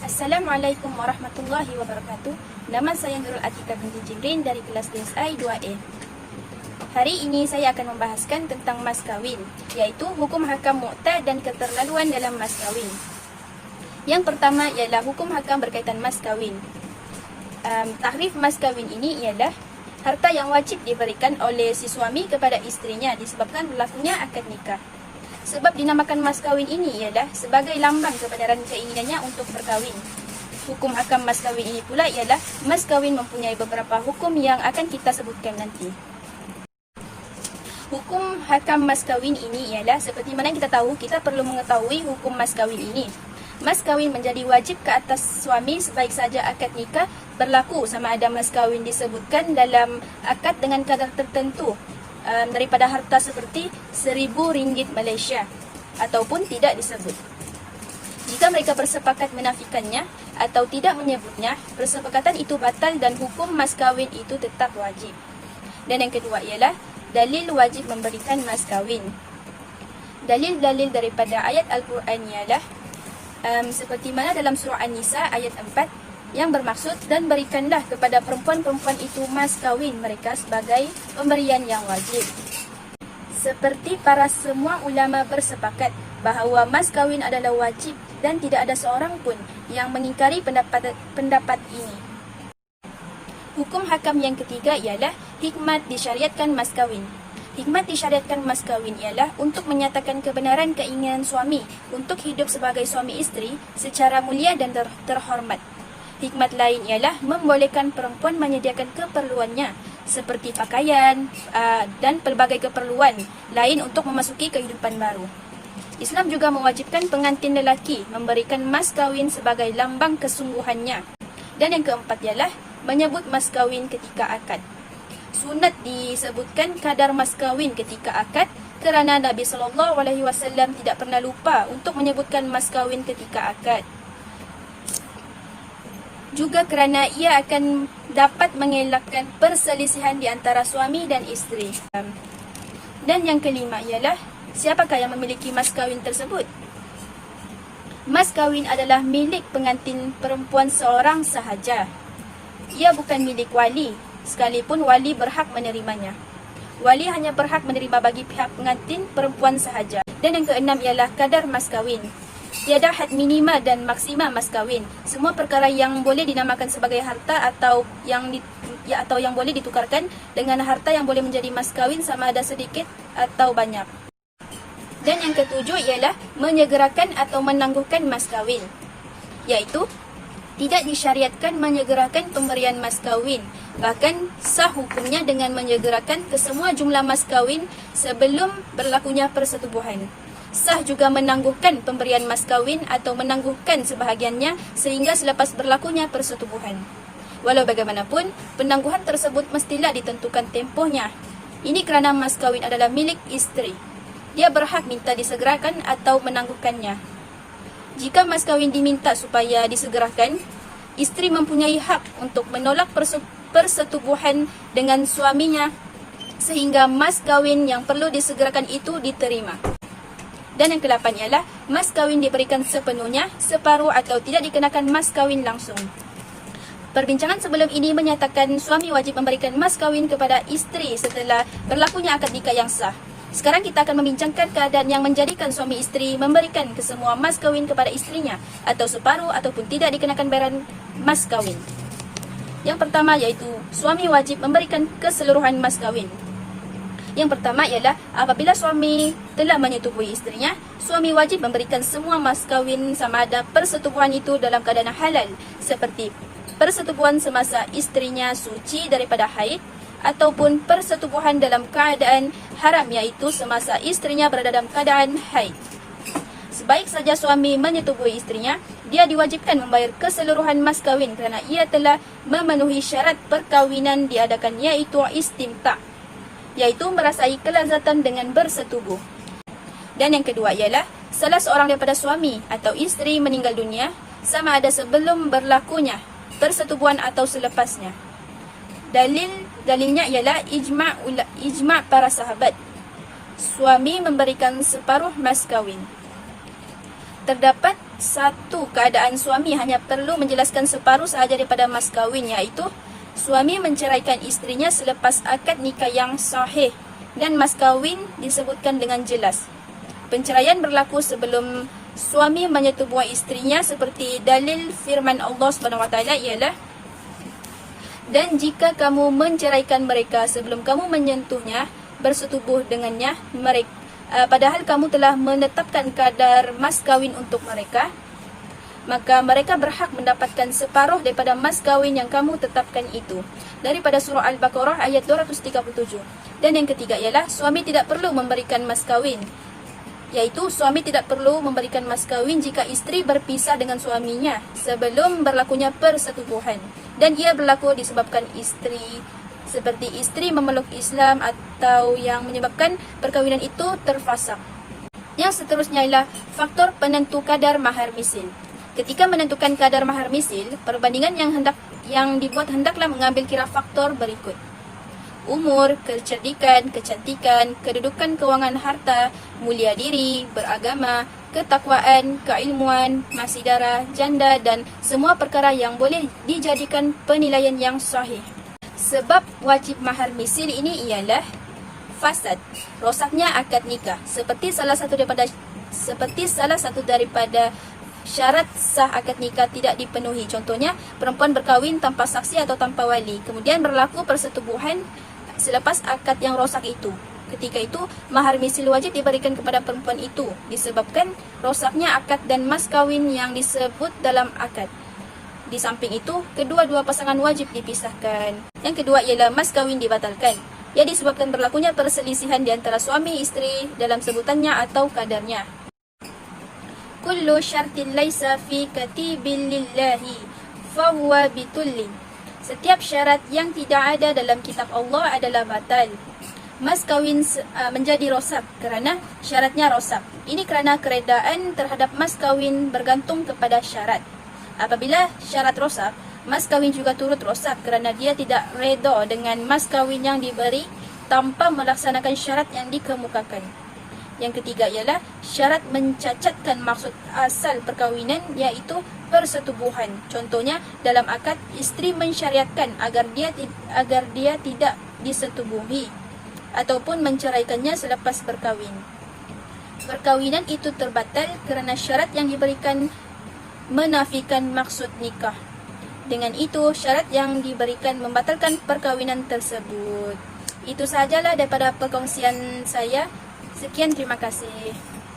Assalamualaikum warahmatullahi wabarakatuh. Nama saya Nurul Atika binti Jibrin dari kelas DSI 2A. Hari ini saya akan membahaskan tentang mas kawin, iaitu hukum hakam mu'tad dan keterlaluan dalam mas kawin. Yang pertama ialah hukum hakam berkaitan mas kawin. Takrif mas kawin ini ialah harta yang wajib diberikan oleh si suami kepada isterinya disebabkan berlakunya akad nikah. Sebab dinamakan mas kawin ini ialah sebagai lambang kebenaran keinginannya untuk berkahwin. Hukum hakam mas kawin ini pula ialah mas kawin mempunyai beberapa hukum yang akan kita sebutkan nanti. Hukum hakam mas kawin ini ialah seperti mana kita tahu, kita perlu mengetahui hukum mas kawin ini. Mas kawin menjadi wajib ke atas suami sebaik saja akad nikah berlaku, sama ada mas kawin disebutkan dalam akad dengan kadar tertentu daripada harta seperti RM1,000 Malaysia ataupun tidak disebut. Jika mereka bersepakat menafikannya atau tidak menyebutnya, persepakatan itu batal dan hukum mas kawin itu tetap wajib. Dan yang kedua ialah dalil wajib memberikan mas kawin. Dalil-dalil daripada ayat Al-Quran ialah seperti mana dalam surah An-Nisa ayat 4 yang bermaksud, dan berikanlah kepada perempuan-perempuan itu mas kawin mereka sebagai pemberian yang wajib. Seperti para semua ulama bersepakat bahawa mas kawin adalah wajib dan tidak ada seorang pun yang mengingkari pendapat ini. Hukum hakam yang ketiga ialah hikmat disyariatkan mas kawin. Hikmat disyariatkan mas kawin ialah untuk menyatakan kebenaran keinginan suami untuk hidup sebagai suami isteri secara mulia dan terhormat. Hikmat lain ialah membolehkan perempuan menyediakan keperluannya seperti pakaian dan pelbagai keperluan lain untuk memasuki kehidupan baru. Islam juga mewajibkan pengantin lelaki memberikan mas kawin sebagai lambang kesungguhannya. Dan yang keempat ialah menyebut mas kawin ketika akad. Sunat disebutkan kadar mas kawin ketika akad kerana Nabi SAW tidak pernah lupa untuk menyebutkan mas kawin ketika akad. Juga kerana ia akan dapat mengelakkan perselisihan di antara suami dan isteri. Dan yang kelima ialah siapakah yang memiliki mas kawin tersebut? Mas kawin adalah milik pengantin perempuan seorang sahaja. Ia bukan milik wali, sekalipun wali berhak menerimanya. Wali hanya berhak menerima bagi pihak pengantin perempuan sahaja. Dan yang keenam ialah kadar mas kawin. Tiada had minima dan maksima mas kawin. Semua perkara yang boleh dinamakan sebagai harta atau yang boleh ditukarkan dengan harta yang boleh menjadi mas kawin sama ada sedikit atau banyak. Dan yang ketujuh ialah menyegerakan atau menangguhkan mas kawin, iaitu tidak disyariatkan menyegerakan pemberian mas kawin. Bahkan sah hukumnya dengan menyegerakan kesemua jumlah mas kawin sebelum berlakunya persetubuhan. Sah juga menangguhkan pemberian mas kawin atau menangguhkan sebahagiannya sehingga selepas berlakunya persetubuhan. Walau bagaimanapun, penangguhan tersebut mestilah ditentukan tempohnya. Ini kerana mas kawin adalah milik isteri. Dia berhak minta disegerakan atau menangguhkannya. Jika mas kawin diminta supaya disegerakan, isteri mempunyai hak untuk menolak persetubuhan dengan suaminya sehingga mas kawin yang perlu disegerakan itu diterima. Dan yang ke-8 ialah mas kawin diberikan sepenuhnya, separuh atau tidak dikenakan mas kawin langsung. Perbincangan sebelum ini menyatakan suami wajib memberikan mas kawin kepada isteri setelah berlakunya akad nikah yang sah. Sekarang kita akan membincangkan keadaan yang menjadikan suami isteri memberikan kesemua mas kawin kepada istrinya atau separuh ataupun tidak dikenakan bayaran mas kawin. Yang pertama iaitu suami wajib memberikan keseluruhan mas kawin. Yang pertama ialah apabila suami telah menyetubui isterinya, suami wajib memberikan semua mas kawin sama ada persetubuhan itu dalam keadaan halal, seperti persetubuhan semasa isterinya suci daripada haid, ataupun persetubuhan dalam keadaan haram, iaitu semasa isterinya berada dalam keadaan haid. Sebaik saja suami menyetubui isterinya, dia diwajibkan membayar keseluruhan mas kawin kerana ia telah memenuhi syarat perkahwinan diadakan, iaitu istimta', iaitu merasai kelazatan dengan bersetubuh. Dan yang kedua ialah salah seorang daripada suami atau isteri meninggal dunia, sama ada sebelum berlakunya persetubuhan atau selepasnya. Dalilnya ialah ijma' para sahabat. Suami memberikan separuh mas kawin. Terdapat satu keadaan suami hanya perlu menjelaskan separuh sahaja daripada mas kahwin, iaitu suami menceraikan isterinya selepas akad nikah yang sahih dan mas kahwin disebutkan dengan jelas. Penceraian berlaku sebelum suami menyetubuhi isterinya seperti dalil firman Allah SWT ialah, dan jika kamu menceraikan mereka sebelum kamu menyentuhnya, bersetubuh dengannya, padahal kamu telah menetapkan kadar mas kahwin untuk mereka, maka mereka berhak mendapatkan separuh daripada mas kahwin yang kamu tetapkan itu. Daripada surah Al-Baqarah ayat 237. Dan yang ketiga ialah suami tidak perlu memberikan mas kahwin, iaitu suami tidak perlu memberikan mas kahwin jika isteri berpisah dengan suaminya sebelum berlakunya persetubuhan, dan ia berlaku disebabkan seperti isteri memeluk Islam atau yang menyebabkan perkahwinan itu terfasak. Yang seterusnya ialah faktor penentu kadar mahar misil. Ketika menentukan kadar mahar misil, perbandingan yang dibuat hendaklah mengambil kira faktor berikut: umur, kecerdikan, kecantikan, kedudukan kewangan harta, mulia diri, beragama, ketakwaan, keilmuan, masih darah, janda dan semua perkara yang boleh dijadikan penilaian yang sahih. Sebab wajib mahar misil ini ialah fasad, rosaknya akad nikah, seperti salah satu daripada syarat sah akad nikah tidak dipenuhi. Contohnya, perempuan berkahwin tanpa saksi atau tanpa wali, kemudian berlaku persetubuhan selepas akad yang rosak itu. Ketika itu, mahar misil wajib diberikan kepada perempuan itu disebabkan rosaknya akad dan mas kahwin yang disebut dalam akad. Di samping itu, kedua-dua pasangan wajib dipisahkan. Yang kedua ialah mas kahwin dibatalkan, ia disebabkan berlakunya perselisihan di antara suami isteri dalam sebutannya atau kadarnya. Kullu syartin laisa fi katibin lillahi fahuwa bitullin. Setiap syarat yang tidak ada dalam kitab Allah adalah batal. Mas kahwin menjadi rosak kerana syaratnya rosak. Ini kerana keredaan terhadap mas kahwin bergantung kepada syarat. Apabila syarat rosak, mas kahwin juga turut rosak kerana dia tidak reda dengan mas kahwin yang diberi tanpa melaksanakan syarat yang dikemukakan. Yang ketiga ialah syarat mencacatkan maksud asal perkahwinan, iaitu persetubuhan. Contohnya, dalam akad, isteri mensyariatkan agar dia tidak disetubuhi ataupun menceraikannya selepas berkahwin. Perkahwinan itu terbatal kerana syarat yang diberikan menafikan maksud nikah. Dengan itu, syarat yang diberikan membatalkan perkahwinan tersebut. Itu sahajalah daripada perkongsian saya. Sekian, terima kasih.